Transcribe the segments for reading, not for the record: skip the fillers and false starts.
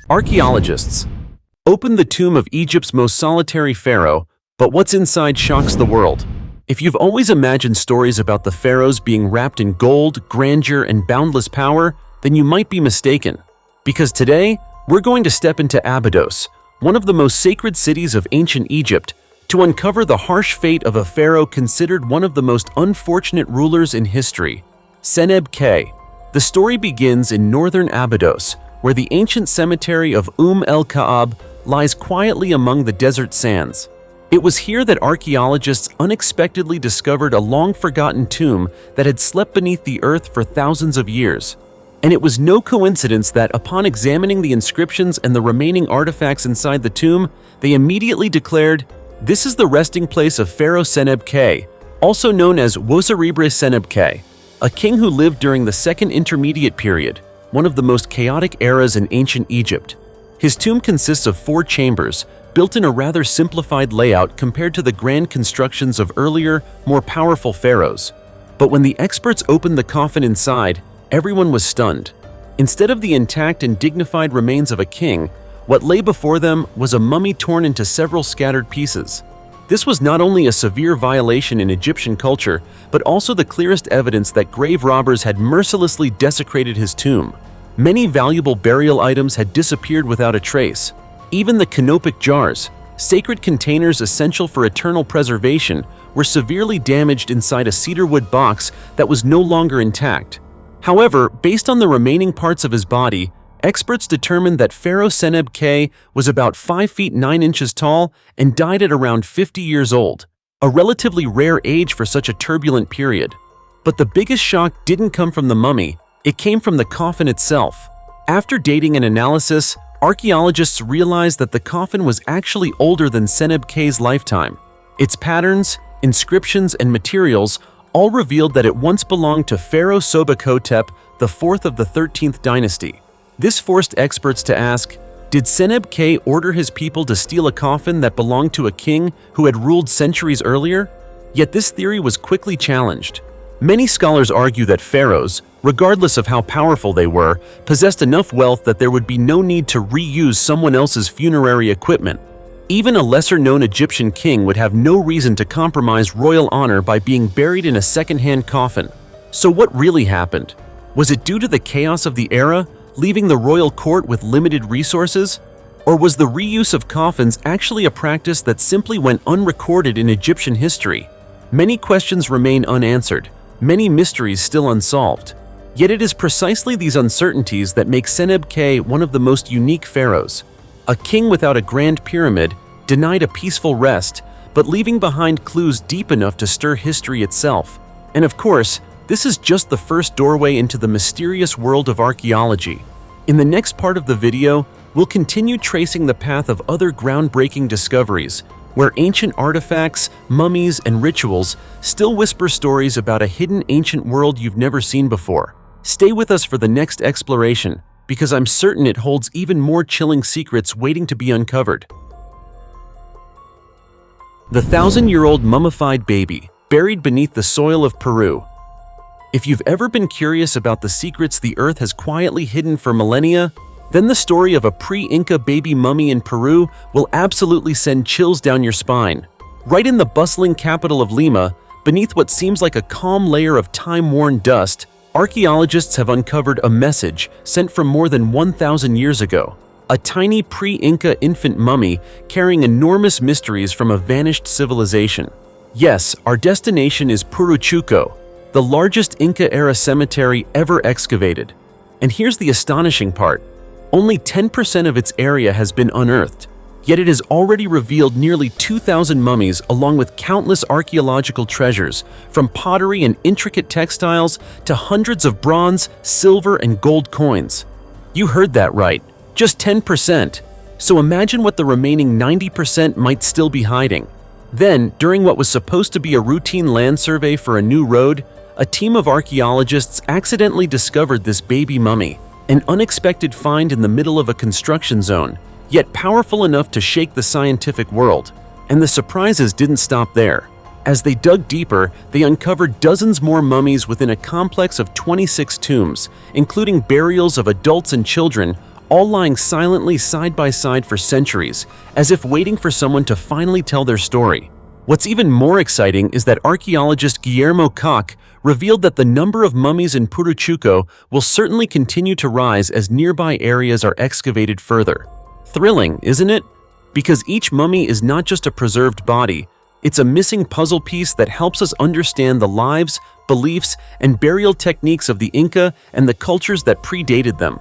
Archaeologists open the tomb of Egypt's most solitary pharaoh, but what's inside shocks the world. If you've always imagined stories about the pharaohs being wrapped in gold, grandeur, and boundless power, then you might be mistaken. Because today, we're going to step into Abydos, one of the most sacred cities of ancient Egypt, to uncover the harsh fate of a pharaoh considered one of the most unfortunate rulers in history, Seneb Kay. The story begins in northern Abydos, where the ancient cemetery of El Qa'ab lies quietly among the desert sands. It was here that archaeologists unexpectedly discovered a long-forgotten tomb that had slept beneath the earth for thousands of years. And it was no coincidence that, upon examining the inscriptions and the remaining artifacts inside the tomb, they immediately declared, "This is the resting place of Pharaoh Cenb K, also known as Seneb Kay, a king who lived during the Second Intermediate Period, one of the most chaotic eras in ancient Egypt." His tomb consists of 4 chambers, built in a rather simplified layout compared to the grand constructions of earlier, more powerful pharaohs. But when the experts opened the coffin inside, everyone was stunned. Instead of the intact and dignified remains of a king, what lay before them was a mummy torn into several scattered pieces. This was not only a severe violation in Egyptian culture, but also the clearest evidence that grave robbers had mercilessly desecrated his tomb. Many valuable burial items had disappeared without a trace. Even the canopic jars, sacred containers essential for eternal preservation, were severely damaged inside a cedarwood box that was no longer intact. However, based on the remaining parts of his body, experts determined that Pharaoh Cenb K was about 5 feet 9 inches tall and died at around 50 years old, a relatively rare age for such a turbulent period. But the biggest shock didn't come from the mummy, it came from the coffin itself. After dating and analysis, archaeologists realized that the coffin was actually older than Seneb Kay's lifetime. Its patterns, inscriptions, and materials all revealed that it once belonged to Pharaoh Cenb the 4th of the 13th dynasty. This forced experts to ask, did Seneb Kay order his people to steal a coffin that belonged to a king who had ruled centuries earlier? Yet this theory was quickly challenged. Many scholars argue that pharaohs, regardless of how powerful they were, possessed enough wealth that there would be no need to reuse someone else's funerary equipment. Even a lesser-known Egyptian king would have no reason to compromise royal honor by being buried in a second-hand coffin. So what really happened? Was it due to the chaos of the era, leaving the royal court with limited resources? Or was the reuse of coffins actually a practice that simply went unrecorded in Egyptian history? Many questions remain unanswered, many mysteries still unsolved. Yet it is precisely these uncertainties that make Seneb Kay one of the most unique pharaohs. A king without a grand pyramid, denied a peaceful rest, but leaving behind clues deep enough to stir history itself. And of course, this is just the first doorway into the mysterious world of archaeology. In the next part of the video, we'll continue tracing the path of other groundbreaking discoveries, where ancient artifacts, mummies, and rituals still whisper stories about a hidden ancient world you've never seen before. Stay with us for the next exploration, because I'm certain it holds even more chilling secrets waiting to be uncovered. The 1,000-year-old mummified baby, buried beneath the soil of Peru. If you've ever been curious about the secrets the earth has quietly hidden for millennia, then the story of a pre-Inca baby mummy in Peru will absolutely send chills down your spine. Right in the bustling capital of Lima, beneath what seems like a calm layer of time-worn dust, archaeologists have uncovered a message sent from more than 1,000 years ago. A tiny pre-Inca infant mummy carrying enormous mysteries from a vanished civilization. Yes, our destination is Puruchuco, the largest Inca-era cemetery ever excavated. And here's the astonishing part. Only 10% of its area has been unearthed, yet it has already revealed nearly 2,000 mummies along with countless archaeological treasures, from pottery and intricate textiles to hundreds of bronze, silver, and gold coins. You heard that right, just 10%. So imagine what the remaining 90% might still be hiding. Then, during what was supposed to be a routine land survey for a new road, a team of archaeologists accidentally discovered this baby mummy, an unexpected find in the middle of a construction zone, yet powerful enough to shake the scientific world. And the surprises didn't stop there. As they dug deeper, they uncovered dozens more mummies within a complex of 26 tombs, including burials of adults and children, all lying silently side by side for centuries, as if waiting for someone to finally tell their story. What's even more exciting is that archaeologist Guillermo Koch revealed that the number of mummies in Peru will certainly continue to rise as nearby areas are excavated further. Thrilling, isn't it? Because each mummy is not just a preserved body, it's a missing puzzle piece that helps us understand the lives, beliefs, and burial techniques of the Inca and the cultures that predated them.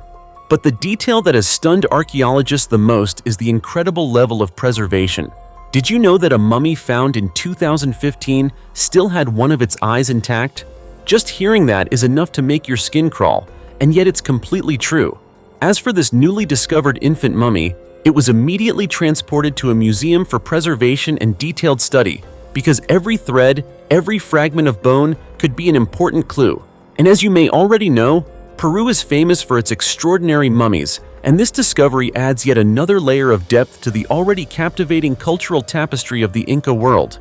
But the detail that has stunned archaeologists the most is the incredible level of preservation. Did you know that a mummy found in 2015 still had one of its eyes intact? Just hearing that is enough to make your skin crawl, and yet it's completely true. As for this newly discovered infant mummy, it was immediately transported to a museum for preservation and detailed study, because every thread, every fragment of bone could be an important clue. And as you may already know, Peru is famous for its extraordinary mummies, and this discovery adds yet another layer of depth to the already captivating cultural tapestry of the Inca world.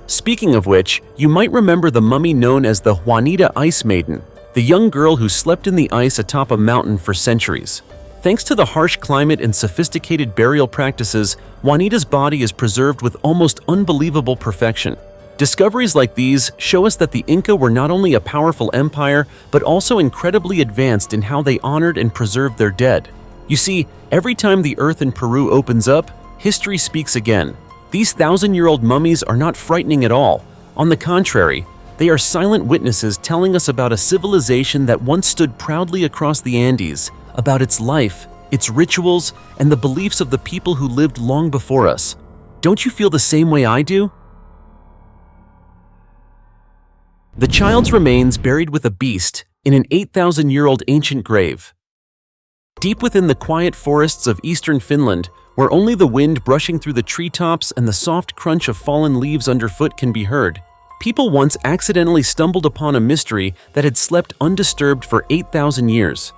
Speaking of which, you might remember the mummy known as the Juanita Ice Maiden, the young girl who slept in the ice atop a mountain for centuries. Thanks to the harsh climate and sophisticated burial practices, Juanita's body is preserved with almost unbelievable perfection. Discoveries like these show us that the Inca were not only a powerful empire, but also incredibly advanced in how they honored and preserved their dead. You see, every time the earth in Peru opens up, history speaks again. These thousand-year-old mummies are not frightening at all. On the contrary, they are silent witnesses telling us about a civilization that once stood proudly across the Andes, about its life, its rituals, and the beliefs of the people who lived long before us. Don't you feel the same way I do? The child's remains buried with a beast in an 8,000-year-old ancient grave. Deep within the quiet forests of eastern Finland, where only the wind brushing through the treetops and the soft crunch of fallen leaves underfoot can be heard, people once accidentally stumbled upon a mystery that had slept undisturbed for 8,000 years.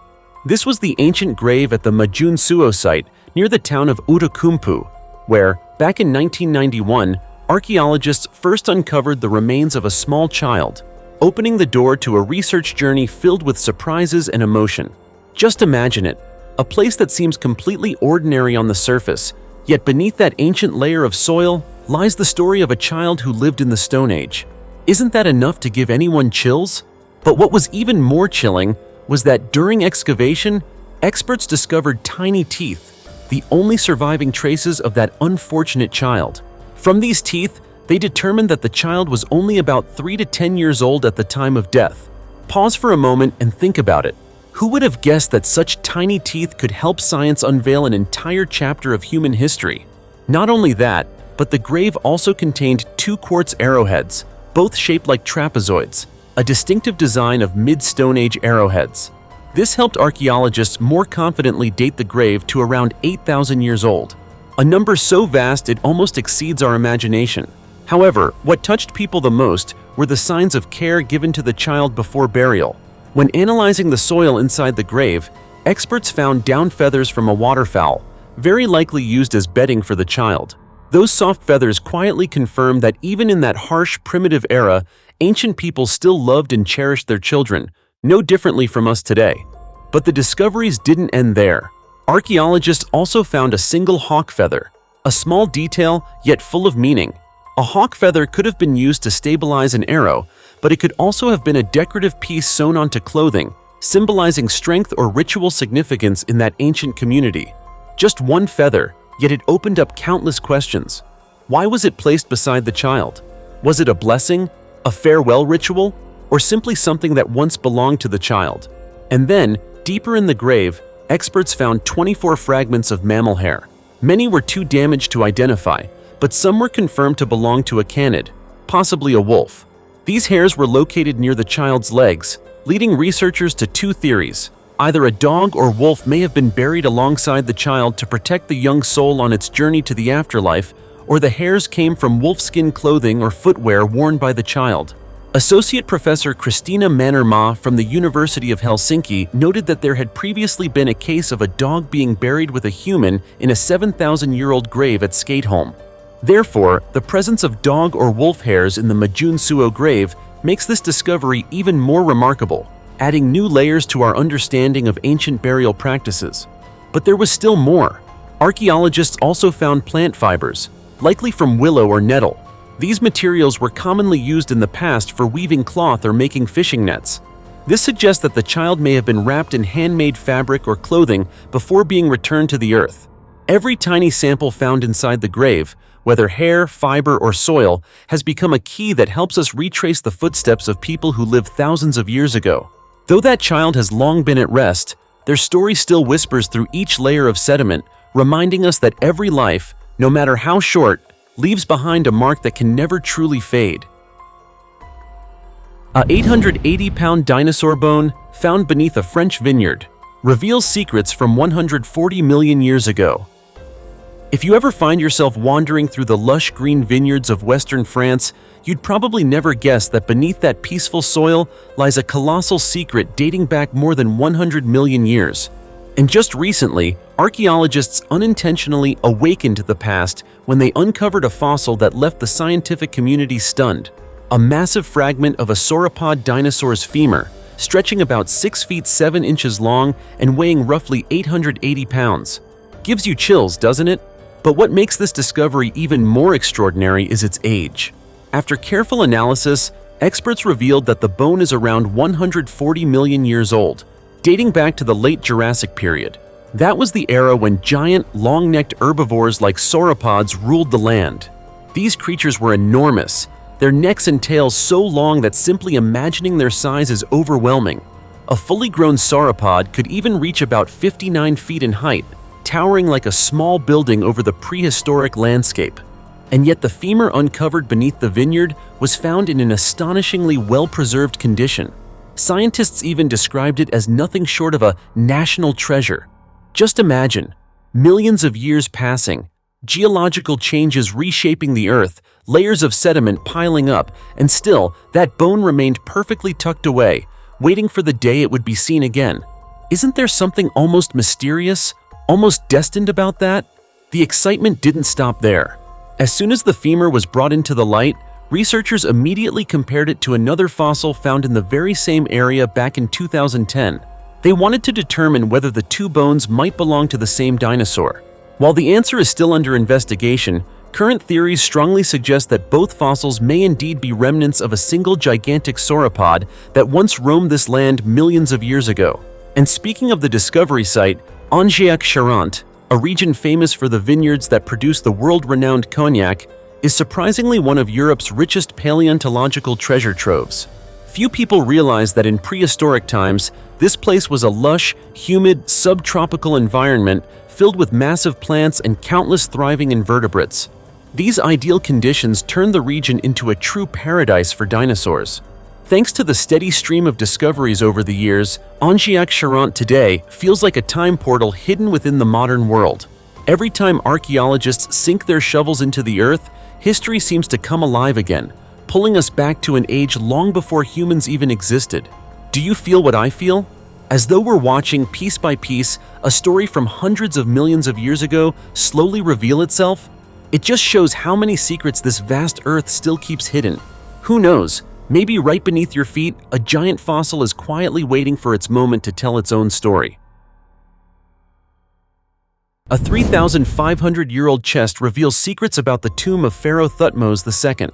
This was the ancient grave at the Majun Suo site near the town of Outokumpu, where, back in 1991, archaeologists first uncovered the remains of a small child, opening the door to a research journey filled with surprises and emotion. Just imagine it, a place that seems completely ordinary on the surface, yet beneath that ancient layer of soil lies the story of a child who lived in the Stone Age. Isn't that enough to give anyone chills? But what was even more chilling was that during excavation, experts discovered tiny teeth, the only surviving traces of that unfortunate child. From these teeth, they determined that the child was only about 3 to 10 years old at the time of death. Pause for a moment and think about it. Who would have guessed that such tiny teeth could help science unveil an entire chapter of human history? Not only that, but the grave also contained 2 quartz arrowheads, both shaped like trapezoids, a distinctive design of mid-Stone Age arrowheads. This helped archaeologists more confidently date the grave to around 8,000 years old, a number so vast it almost exceeds our imagination. However, what touched people the most were the signs of care given to the child before burial. When analyzing the soil inside the grave, experts found down feathers from a waterfowl, very likely used as bedding for the child. Those soft feathers quietly confirmed that even in that harsh, primitive era, ancient people still loved and cherished their children, no differently from us today. But the discoveries didn't end there. Archaeologists also found a single hawk feather, a small detail yet full of meaning. A hawk feather could have been used to stabilize an arrow, but it could also have been a decorative piece sewn onto clothing, symbolizing strength or ritual significance in that ancient community. Just one feather, yet it opened up countless questions. Why was it placed beside the child? Was it a blessing, a farewell ritual, or simply something that once belonged to the child? And then, deeper in the grave, experts found 24 fragments of mammal hair. Many were too damaged to identify, but some were confirmed to belong to a canid, possibly a wolf. These hairs were located near the child's legs, leading researchers to 2 theories. Either a dog or wolf may have been buried alongside the child to protect the young soul on its journey to the afterlife, or the hairs came from wolfskin clothing or footwear worn by the child. Associate Professor Kristina Mannermaa from the University of Helsinki noted that there had previously been a case of a dog being buried with a human in a 7,000-year-old grave at Skateholm. Therefore, the presence of dog or wolf hairs in the Majun Suo grave makes this discovery even more remarkable, adding new layers to our understanding of ancient burial practices. But there was still more. Archaeologists also found plant fibers, likely from willow or nettle. These materials were commonly used in the past for weaving cloth or making fishing nets. This suggests that the child may have been wrapped in handmade fabric or clothing before being returned to the earth. Every tiny sample found inside the grave, whether hair, fiber, or soil, has become a key that helps us retrace the footsteps of people who lived thousands of years ago. Though that child has long been at rest, their story still whispers through each layer of sediment, reminding us that every life, no matter how short, leaves behind a mark that can never truly fade. A 880-pound dinosaur bone found beneath a French vineyard reveals secrets from 140 million years ago. If you ever find yourself wandering through the lush green vineyards of western France, you'd probably never guess that beneath that peaceful soil lies a colossal secret dating back more than 100 million years. And just recently, archaeologists unintentionally awakened the past when they uncovered a fossil that left the scientific community stunned. A massive fragment of a sauropod dinosaur's femur, stretching about 6 feet 7 inches long and weighing roughly 880 pounds. Gives you chills, doesn't it? But what makes this discovery even more extraordinary is its age. After careful analysis, experts revealed that the bone is around 140 million years old, dating back to the late Jurassic period. That was the era when giant, long-necked herbivores like sauropods ruled the land. These creatures were enormous, their necks and tails so long that simply imagining their size is overwhelming. A fully grown sauropod could even reach about 59 feet in height, towering like a small building over the prehistoric landscape. And yet the femur uncovered beneath the vineyard was found in an astonishingly well-preserved condition. Scientists even described it as nothing short of a national treasure. Just imagine, millions of years passing, geological changes reshaping the earth, layers of sediment piling up, and still, that bone remained perfectly tucked away, waiting for the day it would be seen again. Isn't there something almost mysterious, almost destined about that? The excitement didn't stop there. As soon as the femur was brought into the light, researchers immediately compared it to another fossil found in the very same area back in 2010. They wanted to determine whether the two bones might belong to the same dinosaur. While the answer is still under investigation, current theories strongly suggest that both fossils may indeed be remnants of a single gigantic sauropod that once roamed this land millions of years ago. And speaking of the discovery site, Angers-Charente, a region famous for the vineyards that produce the world-renowned cognac, is surprisingly one of Europe's richest paleontological treasure troves. Few people realize that in prehistoric times, this place was a lush, humid, subtropical environment filled with massive plants and countless thriving invertebrates. These ideal conditions turned the region into a true paradise for dinosaurs. Thanks to the steady stream of discoveries over the years, Angers-Charente today feels like a time portal hidden within the modern world. Every time archaeologists sink their shovels into the earth, history seems to come alive again, pulling us back to an age long before humans even existed. Do you feel what I feel? As though we're watching, piece by piece, a story from hundreds of millions of years ago slowly reveal itself? It just shows how many secrets this vast earth still keeps hidden. Who knows? Maybe right beneath your feet, a giant fossil is quietly waiting for its moment to tell its own story. A 3,500-year-old chest reveals secrets about the tomb of Pharaoh Thutmos II.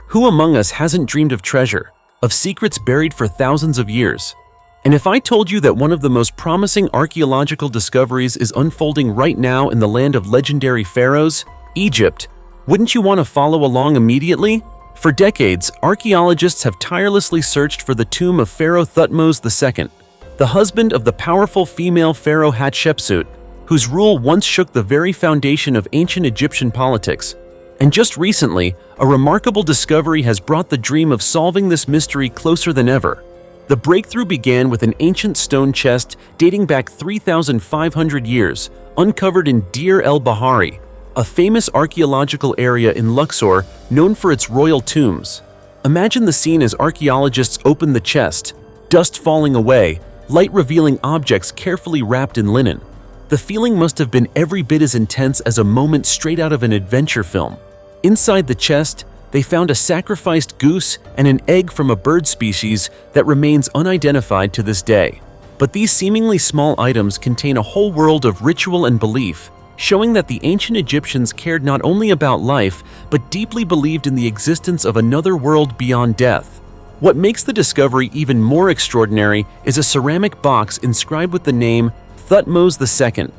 Who among us hasn't dreamed of treasure, of secrets buried for thousands of years? And if I told you that one of the most promising archaeological discoveries is unfolding right now in the land of legendary pharaohs, Egypt, wouldn't you want to follow along immediately? For decades, archaeologists have tirelessly searched for the tomb of Pharaoh Thutmos II, the husband of the powerful female pharaoh Hatshepsut, whose rule once shook the very foundation of ancient Egyptian politics. And just recently, a remarkable discovery has brought the dream of solving this mystery closer than ever. The breakthrough began with an ancient stone chest dating back 3,500 years, uncovered in Deir el-Bahari, a famous archaeological area in Luxor known for its royal tombs. Imagine the scene as archaeologists open the chest, dust falling away, light revealing objects carefully wrapped in linen. The feeling must have been every bit as intense as a moment straight out of an adventure film. Inside the chest, they found a sacrificed goose and an egg from a bird species that remains unidentified to this day. But these seemingly small items contain a whole world of ritual and belief, showing that the ancient Egyptians cared not only about life, but deeply believed in the existence of another world beyond death. What makes the discovery even more extraordinary is a ceramic box inscribed with the name Thutmos II.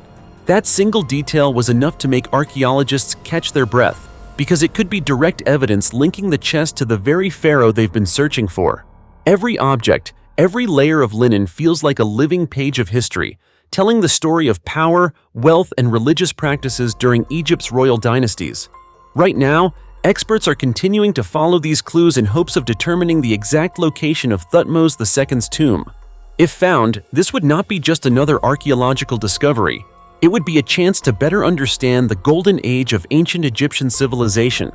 That single detail was enough to make archaeologists catch their breath, because it could be direct evidence linking the chest to the very pharaoh they've been searching for. Every object, every layer of linen feels like a living page of history, telling the story of power, wealth, and religious practices during Egypt's royal dynasties. Right now, experts are continuing to follow these clues in hopes of determining the exact location of Thutmos II's tomb. If found, this would not be just another archaeological discovery. It would be a chance to better understand the golden age of ancient Egyptian civilization.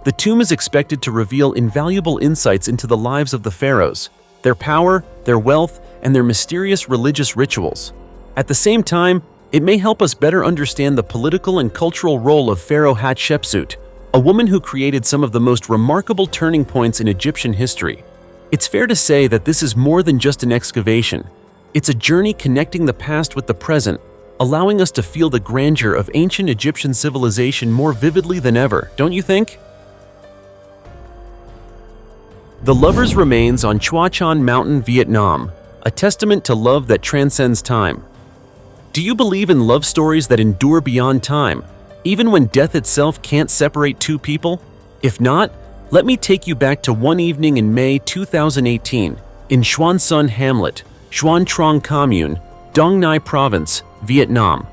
The tomb is expected to reveal invaluable insights into the lives of the pharaohs, their power, their wealth, and their mysterious religious rituals. At the same time, it may help us better understand the political and cultural role of Pharaoh Hatshepsut, a woman who created some of the most remarkable turning points in Egyptian history. It's fair to say that this is more than just an excavation. It's a journey connecting the past with the present, allowing us to feel the grandeur of ancient Egyptian civilization more vividly than ever, don't you think? The Lover's Remains on Chua Chan Mountain, Vietnam, a testament to love that transcends time. Do you believe in love stories that endure beyond time, even when death itself can't separate two people? If not, let me take you back to one evening in May 2018 in Xuan Son Hamlet, Xuan Trong Commune, Dong Nai Province, Vietnam.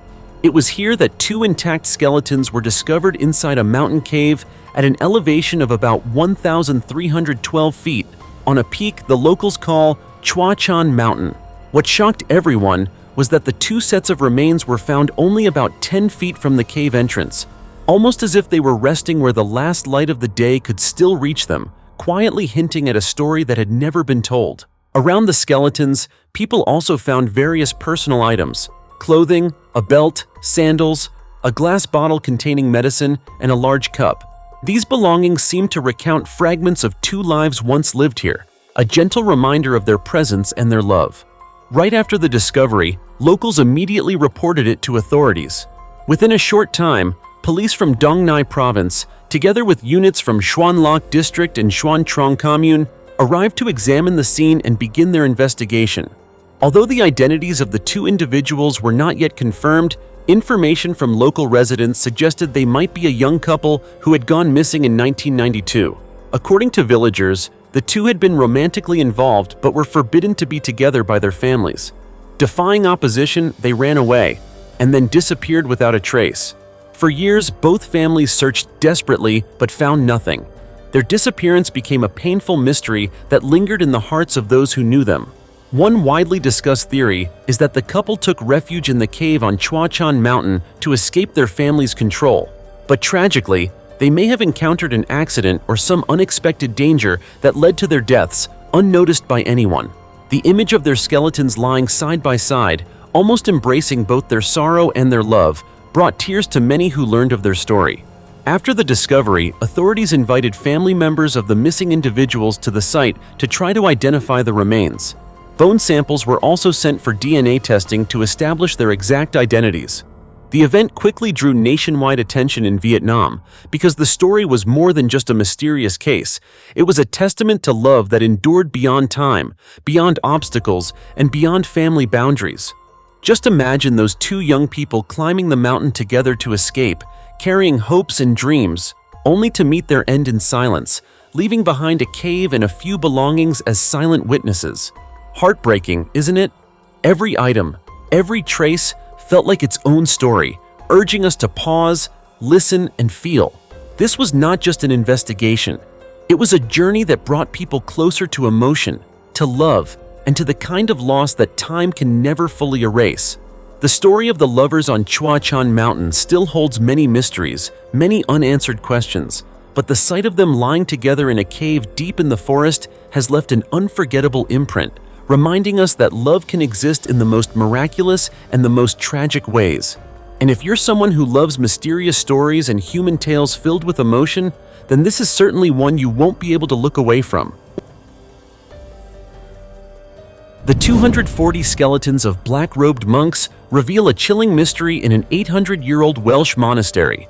It was here that two intact skeletons were discovered inside a mountain cave at an elevation of about 1,312 feet on a peak the locals call Chua Chan Mountain. What shocked everyone was that the two sets of remains were found only about 10 feet from the cave entrance, almost as if they were resting where the last light of the day could still reach them, quietly hinting at a story that had never been told. Around the skeletons, people also found various personal items: clothing, a belt, sandals, a glass bottle containing medicine, and a large cup. These belongings seemed to recount fragments of two lives once lived here, a gentle reminder of their presence and their love. Right after the discovery, locals immediately reported it to authorities. Within a short time, police from Dong Nai Province, together with units from Xuan Loc District and Xuan Trong Commune, arrived to examine the scene and begin their investigation. Although the identities of the two individuals were not yet confirmed, information from local residents suggested they might be a young couple who had gone missing in 1992. According to villagers, the two had been romantically involved but were forbidden to be together by their families. Defying opposition, they ran away, and then disappeared without a trace. For years, both families searched desperately but found nothing. Their disappearance became a painful mystery that lingered in the hearts of those who knew them. One widely discussed theory is that the couple took refuge in the cave on Chua Chan Mountain to escape their family's control. But tragically, they may have encountered an accident or some unexpected danger that led to their deaths, unnoticed by anyone. The image of their skeletons lying side by side, almost embracing both their sorrow and their love, brought tears to many who learned of their story. After the discovery, authorities invited family members of the missing individuals to the site to try to identify the remains. Bone samples were also sent for DNA testing to establish their exact identities. The event quickly drew nationwide attention in Vietnam because the story was more than just a mysterious case. It was a testament to love that endured beyond time, beyond obstacles, and beyond family boundaries. Just imagine those two young people climbing the mountain together to escape, carrying hopes and dreams, only to meet their end in silence, leaving behind a cave and a few belongings as silent witnesses. Heartbreaking, isn't it? Every item, every trace felt like its own story, urging us to pause, listen, and feel. This was not just an investigation. It was a journey that brought people closer to emotion, to love, and to the kind of loss that time can never fully erase. The story of the lovers on Chua Chan Mountain still holds many mysteries, many unanswered questions, but the sight of them lying together in a cave deep in the forest has left an unforgettable imprint, reminding us that love can exist in the most miraculous and the most tragic ways. And if you're someone who loves mysterious stories and human tales filled with emotion, then this is certainly one you won't be able to look away from. The 240 skeletons of black-robed monks reveal a chilling mystery in an 800-year-old Welsh monastery.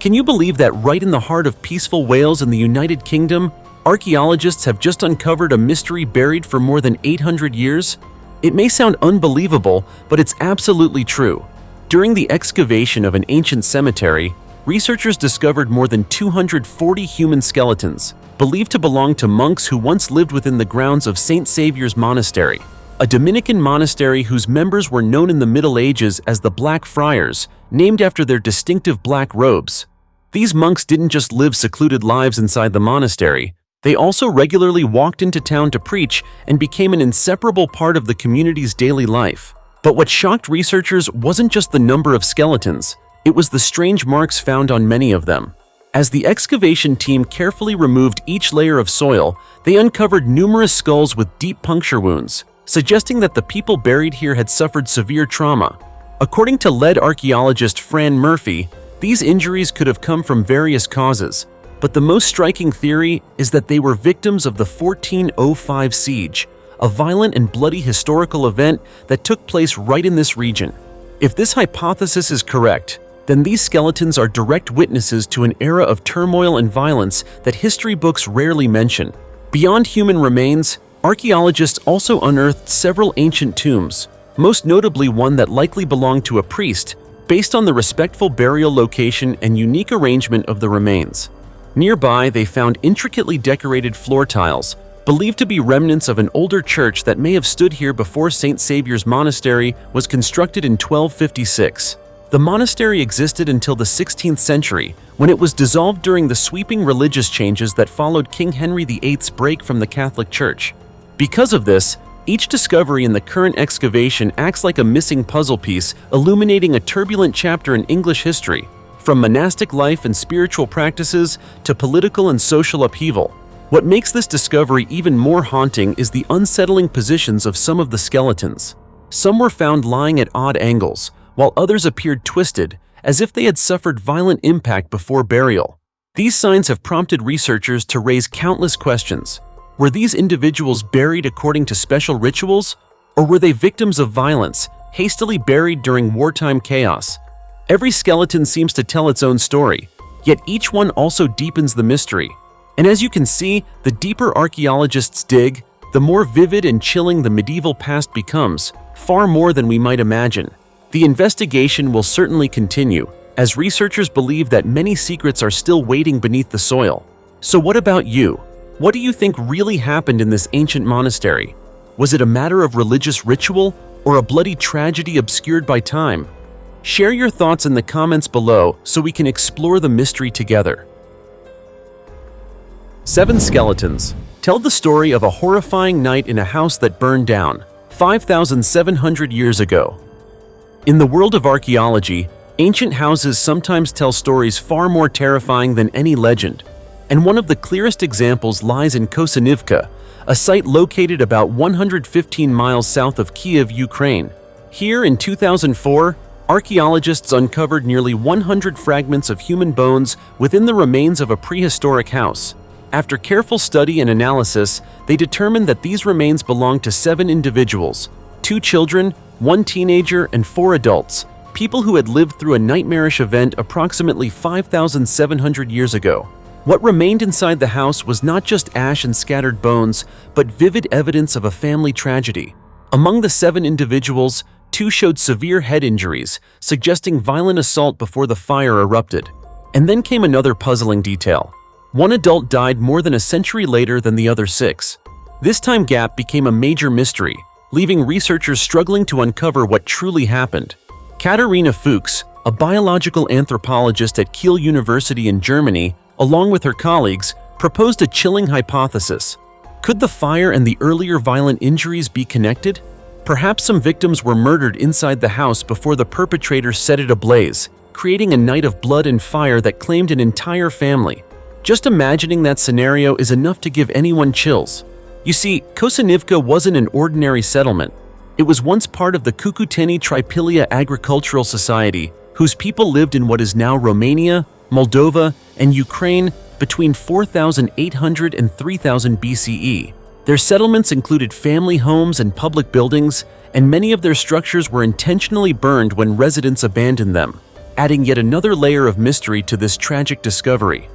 Can you believe that right in the heart of peaceful Wales in the United Kingdom, archaeologists have just uncovered a mystery buried for more than 800 years? It may sound unbelievable, but it's absolutely true. During the excavation of an ancient cemetery, researchers discovered more than 240 human skeletons, believed to belong to monks who once lived within the grounds of St. Saviour's Monastery, a Dominican monastery whose members were known in the Middle Ages as the Black Friars, named after their distinctive black robes. These monks didn't just live secluded lives inside the monastery, they also regularly walked into town to preach and became an inseparable part of the community's daily life. But what shocked researchers wasn't just the number of skeletons, it was the strange marks found on many of them. As the excavation team carefully removed each layer of soil, they uncovered numerous skulls with deep puncture wounds, suggesting that the people buried here had suffered severe trauma. According to lead archaeologist Fran Murphy, these injuries could have come from various causes, but the most striking theory is that they were victims of the 1405 siege, a violent and bloody historical event that took place right in this region. If this hypothesis is correct, then these skeletons are direct witnesses to an era of turmoil and violence that history books rarely mention. Beyond human remains, archaeologists also unearthed several ancient tombs, most notably one that likely belonged to a priest, based on the respectful burial location and unique arrangement of the remains. Nearby, they found intricately decorated floor tiles, believed to be remnants of an older church that may have stood here before St. Saviour's Monastery was constructed in 1256. The monastery existed until the 16th century, when it was dissolved during the sweeping religious changes that followed King Henry VIII's break from the Catholic Church. Because of this, each discovery in the current excavation acts like a missing puzzle piece, illuminating a turbulent chapter in English history, from monastic life and spiritual practices to political and social upheaval. What makes this discovery even more haunting is the unsettling positions of some of the skeletons. Some were found lying at odd angles, while others appeared twisted, as if they had suffered violent impact before burial. These signs have prompted researchers to raise countless questions. Were these individuals buried according to special rituals, or were they victims of violence, hastily buried during wartime chaos? Every skeleton seems to tell its own story, yet each one also deepens the mystery. And as you can see, the deeper archaeologists dig, the more vivid and chilling the medieval past becomes, far more than we might imagine. The investigation will certainly continue, as researchers believe that many secrets are still waiting beneath the soil. So what about you? What do you think really happened in this ancient monastery? Was it a matter of religious ritual or a bloody tragedy obscured by time? Share your thoughts in the comments below so we can explore the mystery together. 7 skeletons tell the story of a horrifying night in a house that burned down 5,700 years ago. In the world of archaeology, ancient houses sometimes tell stories far more terrifying than any legend, and one of the clearest examples lies in Kosenivka, a site located about 115 miles south of Kyiv, Ukraine. Here in 2004, archaeologists uncovered nearly 100 fragments of human bones within the remains of a prehistoric house. After careful study and analysis, they determined that these remains belonged to 7 individuals, 2 children, 1 teenager, and 4 adults, people who had lived through a nightmarish event approximately 5,700 years ago. What remained inside the house was not just ash and scattered bones, but vivid evidence of a family tragedy. Among the 7 individuals, 2 showed severe head injuries, suggesting violent assault before the fire erupted. And then came another puzzling detail. 1 adult died more than a century later than the other 6. This time gap became a major mystery, leaving researchers struggling to uncover what truly happened. Katharina Fuchs, a biological anthropologist at Kiel University in Germany, along with her colleagues, proposed a chilling hypothesis. Could the fire and the earlier violent injuries be connected? Perhaps some victims were murdered inside the house before the perpetrator set it ablaze, creating a night of blood and fire that claimed an entire family. Just imagining that scenario is enough to give anyone chills. You see, Kosenivka wasn't an ordinary settlement. It was once part of the Cucuteni Tripilia Agricultural Society, whose people lived in what is now Romania, Moldova, and Ukraine between 4,800 and 3,000 BCE. Their settlements included family homes and public buildings, and many of their structures were intentionally burned when residents abandoned them, adding yet another layer of mystery to this tragic discovery.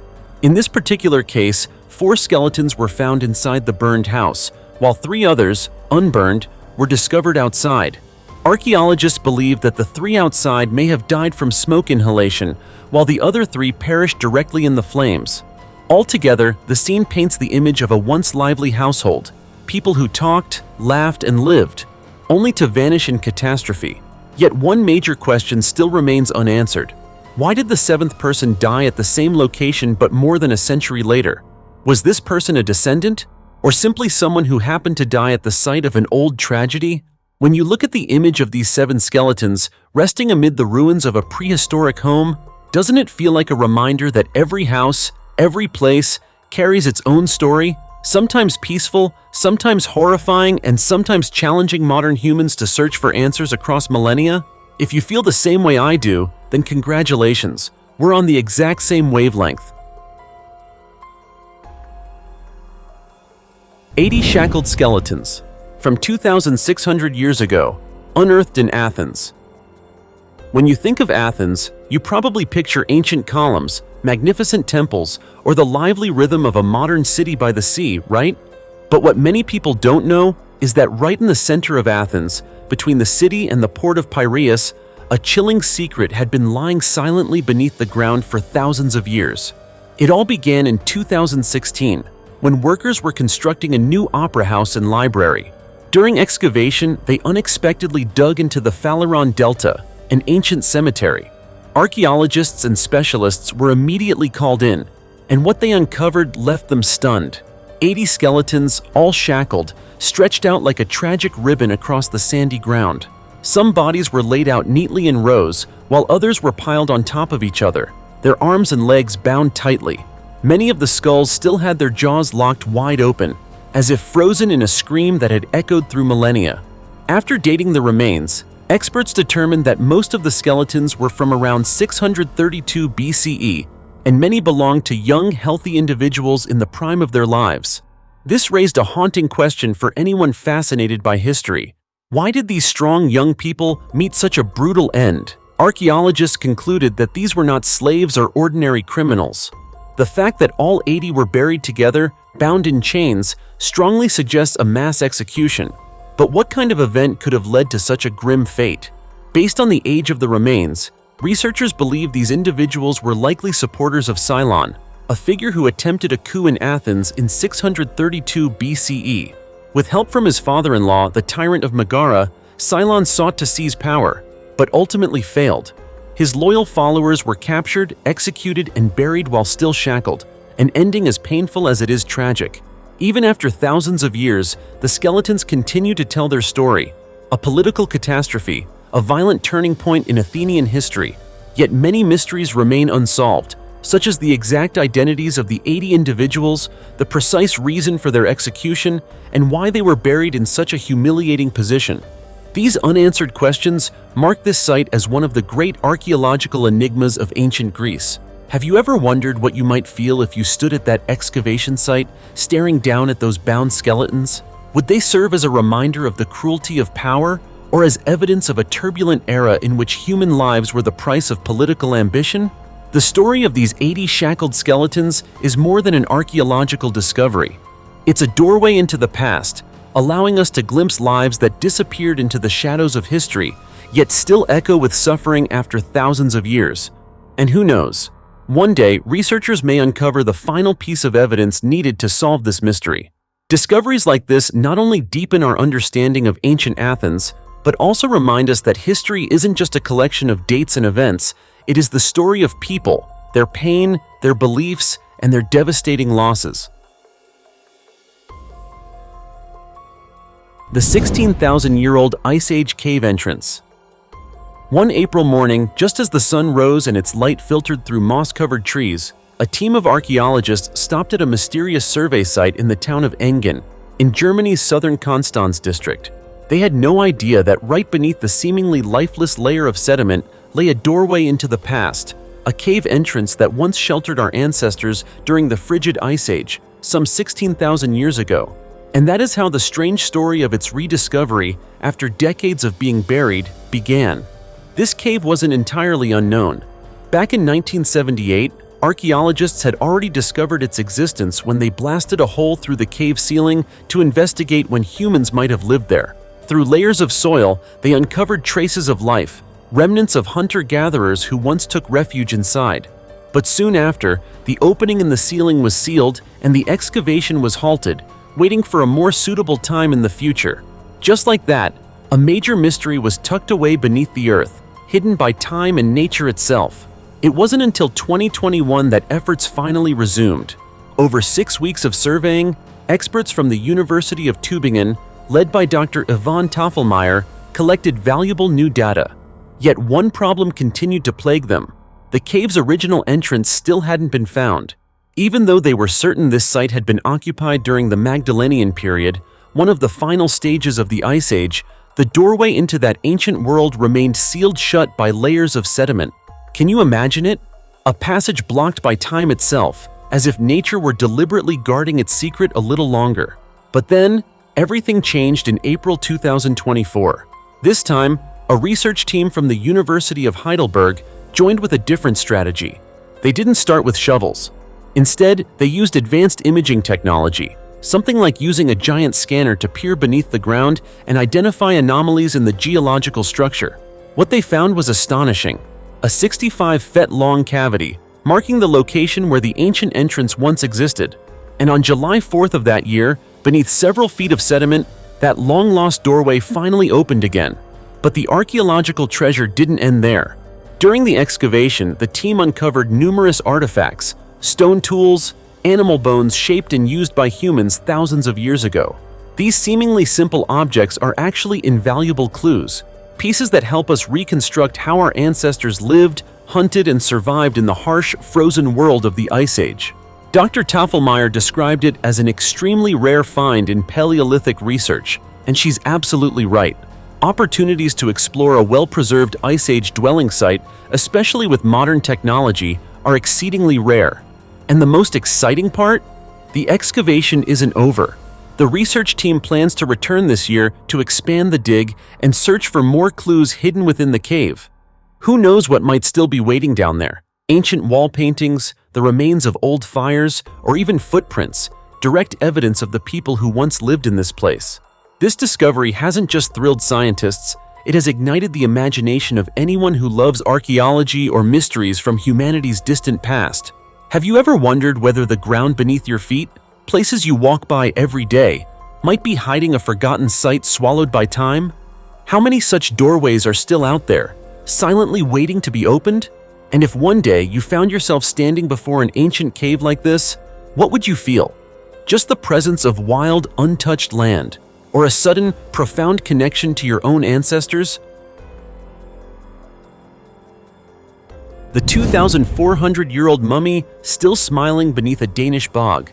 In this particular case, 4 skeletons were found inside the burned house, while 3 others, unburned, were discovered outside. Archaeologists believe that the 3 outside may have died from smoke inhalation, while the other 3 perished directly in the flames. Altogether, the scene paints the image of a once lively household, people who talked, laughed, and lived, only to vanish in catastrophe. Yet one major question still remains unanswered. Why did the 7th person die at the same location but more than a century later? Was this person a descendant, or simply someone who happened to die at the site of an old tragedy? When you look at the image of these 7 skeletons resting amid the ruins of a prehistoric home, doesn't it feel like a reminder that every house, every place, carries its own story, sometimes peaceful, sometimes horrifying, and sometimes challenging modern humans to search for answers across millennia? If you feel the same way I do, then congratulations, we're on the exact same wavelength. 80 shackled skeletons from 2,600 years ago, unearthed in Athens. When you think of Athens, you probably picture ancient columns, magnificent temples, or the lively rhythm of a modern city by the sea, right? But what many people don't know is that right in the center of Athens, between the city and the port of Piraeus, a chilling secret had been lying silently beneath the ground for thousands of years. It all began in 2016, when workers were constructing a new opera house and library. During excavation, they unexpectedly dug into the Phaleron Delta, an ancient cemetery. Archaeologists and specialists were immediately called in, and what they uncovered left them stunned. 80 skeletons, all shackled, stretched out like a tragic ribbon across the sandy ground. Some bodies were laid out neatly in rows, while others were piled on top of each other, their arms and legs bound tightly. Many of the skulls still had their jaws locked wide open, as if frozen in a scream that had echoed through millennia. After dating the remains, experts determined that most of the skeletons were from around 632 BCE, and many belonged to young, healthy individuals in the prime of their lives. This raised a haunting question for anyone fascinated by history. Why did these strong young people meet such a brutal end? Archaeologists concluded that these were not slaves or ordinary criminals. The fact that all 80 were buried together, bound in chains, strongly suggests a mass execution. But what kind of event could have led to such a grim fate? Based on the age of the remains, researchers believe these individuals were likely supporters of Cylon, a figure who attempted a coup in Athens in 632 BCE. With help from his father-in-law, the tyrant of Megara, Cylon sought to seize power, but ultimately failed. His loyal followers were captured, executed, and buried while still shackled, an ending as painful as it is tragic. Even after thousands of years, the skeletons continue to tell their story, a political catastrophe, a violent turning point in Athenian history. Yet many mysteries remain unsolved, such as the exact identities of the 80 individuals, the precise reason for their execution, and why they were buried in such a humiliating position. These unanswered questions mark this site as one of the great archaeological enigmas of ancient Greece. Have you ever wondered what you might feel if you stood at that excavation site, staring down at those bound skeletons? Would they serve as a reminder of the cruelty of power, or as evidence of a turbulent era in which human lives were the price of political ambition? The story of these 80 shackled skeletons is more than an archaeological discovery. It's a doorway into the past, allowing us to glimpse lives that disappeared into the shadows of history, yet still echo with suffering after thousands of years. And who knows? One day, researchers may uncover the final piece of evidence needed to solve this mystery. Discoveries like this not only deepen our understanding of ancient Athens, but also remind us that history isn't just a collection of dates and events, it is the story of people, their pain, their beliefs, and their devastating losses. The 16,000-year-old Ice Age cave entrance. One April morning, just as the sun rose and its light filtered through moss-covered trees, a team of archaeologists stopped at a mysterious survey site in the town of Engen, in Germany's southern Konstanz district. They had no idea that right beneath the seemingly lifeless layer of sediment lay a doorway into the past, a cave entrance that once sheltered our ancestors during the frigid Ice Age, some 16,000 years ago. And that is how the strange story of its rediscovery, after decades of being buried, began. This cave wasn't entirely unknown. Back in 1978, archaeologists had already discovered its existence when they blasted a hole through the cave ceiling to investigate when humans might have lived there. Through layers of soil, they uncovered traces of life, remnants of hunter-gatherers who once took refuge inside. But soon after, the opening in the ceiling was sealed and the excavation was halted, waiting for a more suitable time in the future. Just like that, a major mystery was tucked away beneath the earth, hidden by time and nature itself. It wasn't until 2021 that efforts finally resumed. Over 6 weeks of surveying, experts from the University of Tübingen, led by Dr. Yvonne Tafelmeier, collected valuable new data. Yet one problem continued to plague them. The cave's original entrance still hadn't been found. Even though they were certain this site had been occupied during the Magdalenian period, one of the final stages of the Ice Age, the doorway into that ancient world remained sealed shut by layers of sediment. Can you imagine it? A passage blocked by time itself, as if nature were deliberately guarding its secret a little longer. But then, everything changed in April 2024. This time, a research team from the University of Heidelberg joined with a different strategy. They didn't start with shovels. Instead, they used advanced imaging technology, something like using a giant scanner to peer beneath the ground and identify anomalies in the geological structure. What they found was astonishing. A 65-foot-long cavity, marking the location where the ancient entrance once existed. And on July 4th of that year, beneath several feet of sediment, that long-lost doorway finally opened again. But the archaeological treasure didn't end there. During the excavation, the team uncovered numerous artifacts, stone tools, animal bones shaped and used by humans thousands of years ago. These seemingly simple objects are actually invaluable clues, pieces that help us reconstruct how our ancestors lived, hunted, and survived in the harsh, frozen world of the Ice Age. Dr. Tafelmeier described it as an extremely rare find in Paleolithic research, and she's absolutely right. Opportunities to explore a well-preserved Ice Age dwelling site, especially with modern technology, are exceedingly rare. And the most exciting part? The excavation isn't over. The research team plans to return this year to expand the dig and search for more clues hidden within the cave. Who knows what might still be waiting down there? Ancient wall paintings, the remains of old fires, or even footprints, direct evidence of the people who once lived in this place. This discovery hasn't just thrilled scientists, it has ignited the imagination of anyone who loves archaeology or mysteries from humanity's distant past. Have you ever wondered whether the ground beneath your feet, places you walk by every day, might be hiding a forgotten site swallowed by time? How many such doorways are still out there, silently waiting to be opened? And if one day you found yourself standing before an ancient cave like this, what would you feel? Just the presence of wild, untouched land, or a sudden, profound connection to your own ancestors? The 2,400-year-old mummy still smiling beneath a Danish bog.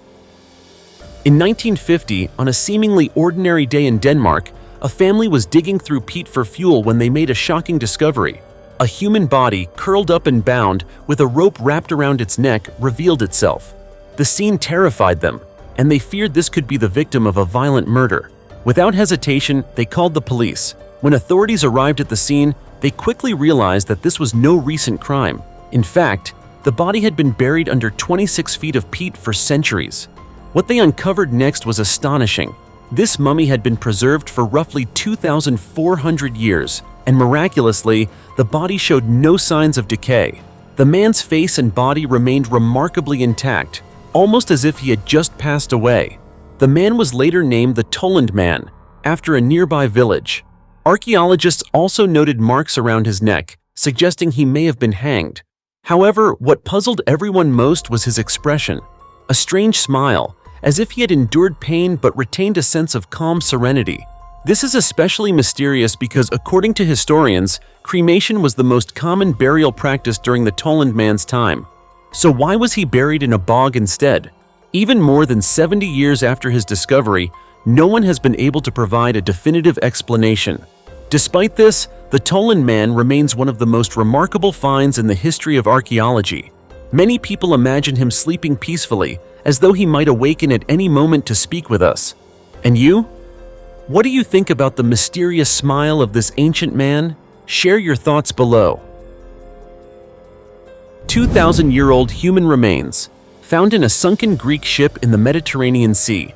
In 1950, on a seemingly ordinary day in Denmark, a family was digging through peat for fuel when they made a shocking discovery. A human body, curled up and bound, with a rope wrapped around its neck, revealed itself. The scene terrified them, and they feared this could be the victim of a violent murder. Without hesitation, they called the police. When authorities arrived at the scene, they quickly realized that this was no recent crime. In fact, the body had been buried under 26 feet of peat for centuries. What they uncovered next was astonishing. This mummy had been preserved for roughly 2,400 years, and miraculously, the body showed no signs of decay. The man's face and body remained remarkably intact, almost as if he had just passed away. The man was later named the Toland Man, after a nearby village. Archaeologists also noted marks around his neck, suggesting he may have been hanged. However, what puzzled everyone most was his expression. A strange smile, as if he had endured pain but retained a sense of calm serenity. This is especially mysterious because, according to historians, cremation was the most common burial practice during the Toland man's time. So why was he buried in a bog instead? Even more than 70 years after his discovery, no one has been able to provide a definitive explanation. Despite this, the Toland man remains one of the most remarkable finds in the history of archaeology. Many people imagine him sleeping peacefully, as though he might awaken at any moment to speak with us. And you? What do you think about the mysterious smile of this ancient man? Share your thoughts below. 2,000-year-old human remains, found in a sunken Greek ship in the Mediterranean Sea.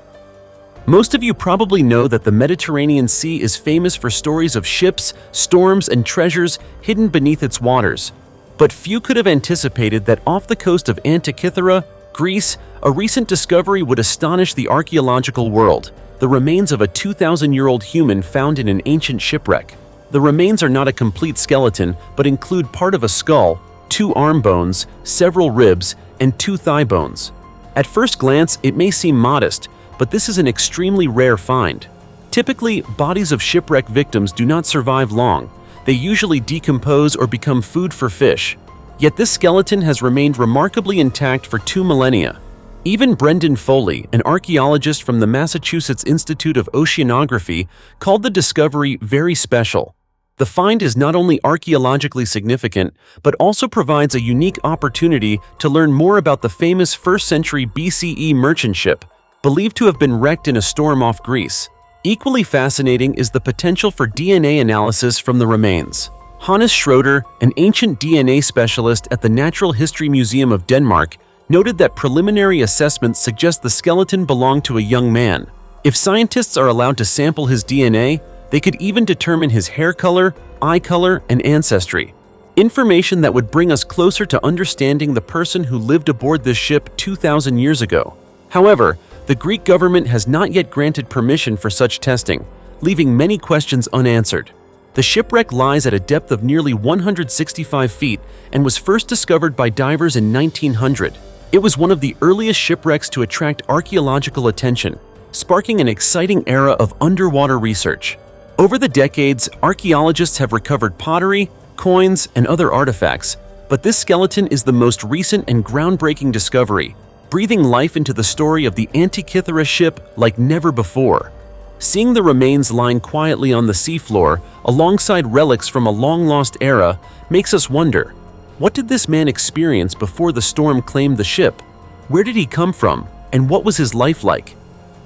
Most of you probably know that the Mediterranean Sea is famous for stories of ships, storms, and treasures hidden beneath its waters. But few could have anticipated that off the coast of Antikythera, Greece, a recent discovery would astonish the archaeological world: the remains of a 2,000-year-old human found in an ancient shipwreck. The remains are not a complete skeleton, but include part of a skull, 2 arm bones, several ribs, and 2 thigh bones. At first glance, it may seem modest, but this is an extremely rare find. Typically, bodies of shipwreck victims do not survive long. They usually decompose or become food for fish. Yet this skeleton has remained remarkably intact for 2 millennia. Even Brendan Foley, an archaeologist from the Massachusetts Institute of Oceanography, called the discovery very special. The find is not only archaeologically significant, but also provides a unique opportunity to learn more about the famous 1st century BCE merchant ship, believed to have been wrecked in a storm off Greece. Equally fascinating is the potential for DNA analysis from the remains. Hannes Schroeder, an ancient DNA specialist at the Natural History Museum of Denmark, noted that preliminary assessments suggest the skeleton belonged to a young man. If scientists are allowed to sample his DNA, they could even determine his hair color, eye color, and ancestry. Information that would bring us closer to understanding the person who lived aboard this ship 2,000 years ago. However, the Greek government has not yet granted permission for such testing, leaving many questions unanswered. The shipwreck lies at a depth of nearly 165 feet and was first discovered by divers in 1900. It was one of the earliest shipwrecks to attract archaeological attention, sparking an exciting era of underwater research. Over the decades, archaeologists have recovered pottery, coins, and other artifacts, but this skeleton is the most recent and groundbreaking discovery, breathing life into the story of the Antikythera ship like never before. Seeing the remains lying quietly on the seafloor, alongside relics from a long-lost era, makes us wonder, what did this man experience before the storm claimed the ship? Where did he come from, and what was his life like?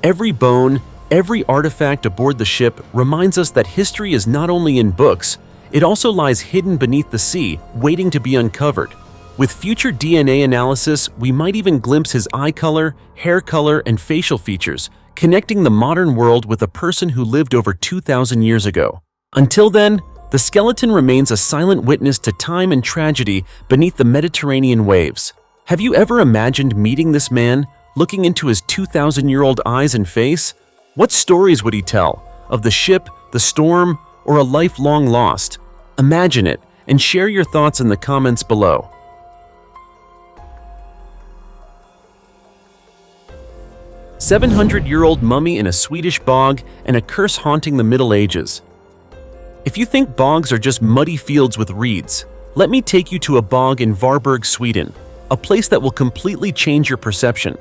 Every bone, every artifact aboard the ship reminds us that history is not only in books, it also lies hidden beneath the sea, waiting to be uncovered. With future DNA analysis, we might even glimpse his eye color, hair color, and facial features, connecting the modern world with a person who lived over 2,000 years ago. Until then, the skeleton remains a silent witness to time and tragedy beneath the Mediterranean waves. Have you ever imagined meeting this man, looking into his 2,000-year-old eyes and face? What stories would he tell? Of the ship, the storm, or a life long lost? Imagine it, and share your thoughts in the comments below. A 700-year-old mummy in a Swedish bog and a curse haunting the Middle Ages. If you think bogs are just muddy fields with reeds, let me take you to a bog in Varberg, Sweden, a place that will completely change your perception.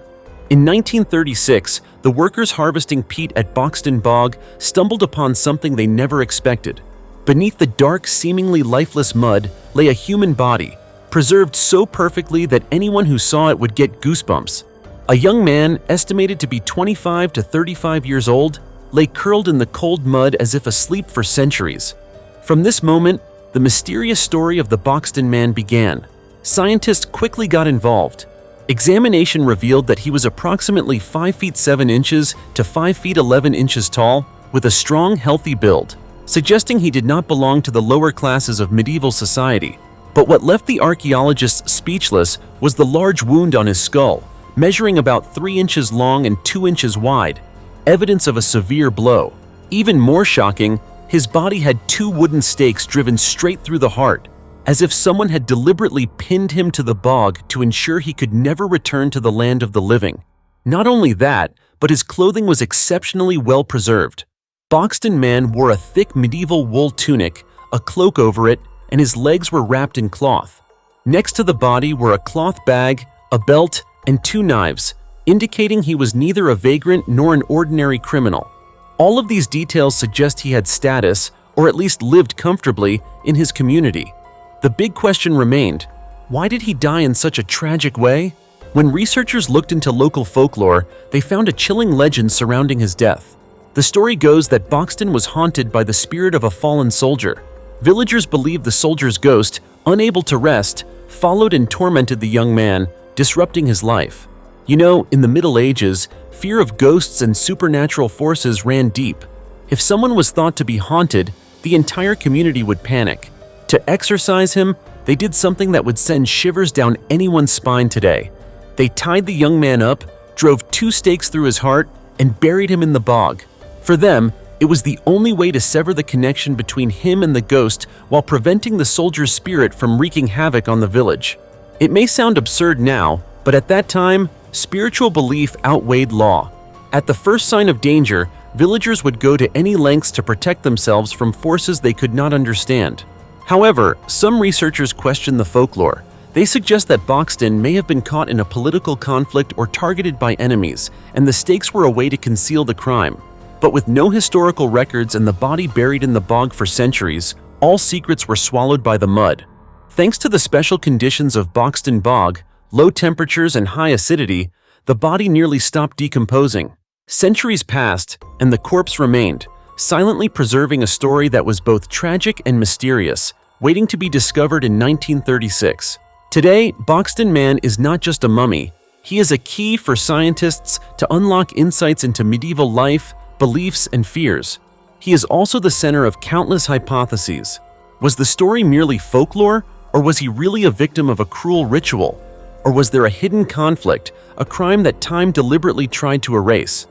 In 1936, the workers harvesting peat at Boxton Bog stumbled upon something they never expected. Beneath the dark, seemingly lifeless mud lay a human body, preserved so perfectly that anyone who saw it would get goosebumps. A young man, estimated to be 25 to 35 years old, lay curled in the cold mud as if asleep for centuries. From this moment, the mysterious story of the Boxton man began. Scientists quickly got involved. Examination revealed that he was approximately 5 feet 7 inches to 5 feet 11 inches tall, with a strong, healthy build, suggesting he did not belong to the lower classes of medieval society. But what left the archaeologists speechless was the large wound on his skull, measuring about 3 inches long and 2 inches wide, evidence of a severe blow. Even more shocking, his body had 2 wooden stakes driven straight through the heart, as if someone had deliberately pinned him to the bog to ensure he could never return to the land of the living. Not only that, but his clothing was exceptionally well preserved. Boxton man wore a thick medieval wool tunic, a cloak over it, and his legs were wrapped in cloth. Next to the body were a cloth bag, a belt, and 2 knives, indicating he was neither a vagrant nor an ordinary criminal. All of these details suggest he had status, or at least lived comfortably, in his community. The big question remained, why did he die in such a tragic way? When researchers looked into local folklore, they found a chilling legend surrounding his death. The story goes that Boxton was haunted by the spirit of a fallen soldier. Villagers believed the soldier's ghost, unable to rest, followed and tormented the young man, disrupting his life. You know, in the Middle Ages, fear of ghosts and supernatural forces ran deep. If someone was thought to be haunted, the entire community would panic. To exorcise him, they did something that would send shivers down anyone's spine today. They tied the young man up, drove 2 stakes through his heart, and buried him in the bog. For them, it was the only way to sever the connection between him and the ghost while preventing the soldier's spirit from wreaking havoc on the village. It may sound absurd now, but at that time, spiritual belief outweighed law. At the first sign of danger, villagers would go to any lengths to protect themselves from forces they could not understand. However, some researchers question the folklore. They suggest that Boxton may have been caught in a political conflict or targeted by enemies, and the stakes were a way to conceal the crime. But with no historical records and the body buried in the bog for centuries, all secrets were swallowed by the mud. Thanks to the special conditions of Boxton Bog, low temperatures and high acidity, the body nearly stopped decomposing. Centuries passed, and the corpse remained, silently preserving a story that was both tragic and mysterious, waiting to be discovered in 1936. Today, Boxton Man is not just a mummy. He is a key for scientists to unlock insights into medieval life, beliefs, and fears. He is also the center of countless hypotheses. Was the story merely folklore, or was he really a victim of a cruel ritual? Or was there a hidden conflict, a crime that time deliberately tried to erase?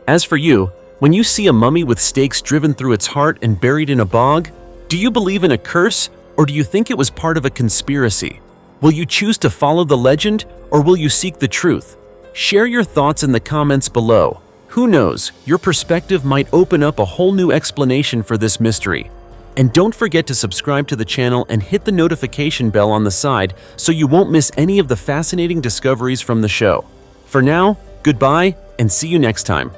As for you, when you see a mummy with stakes driven through its heart and buried in a bog, do you believe in a curse, or do you think it was part of a conspiracy? Will you choose to follow the legend, or will you seek the truth? Share your thoughts in the comments below. Who knows, your perspective might open up a whole new explanation for this mystery. And don't forget to subscribe to the channel and hit the notification bell on the side so you won't miss any of the fascinating discoveries from the show. For now, goodbye and see you next time.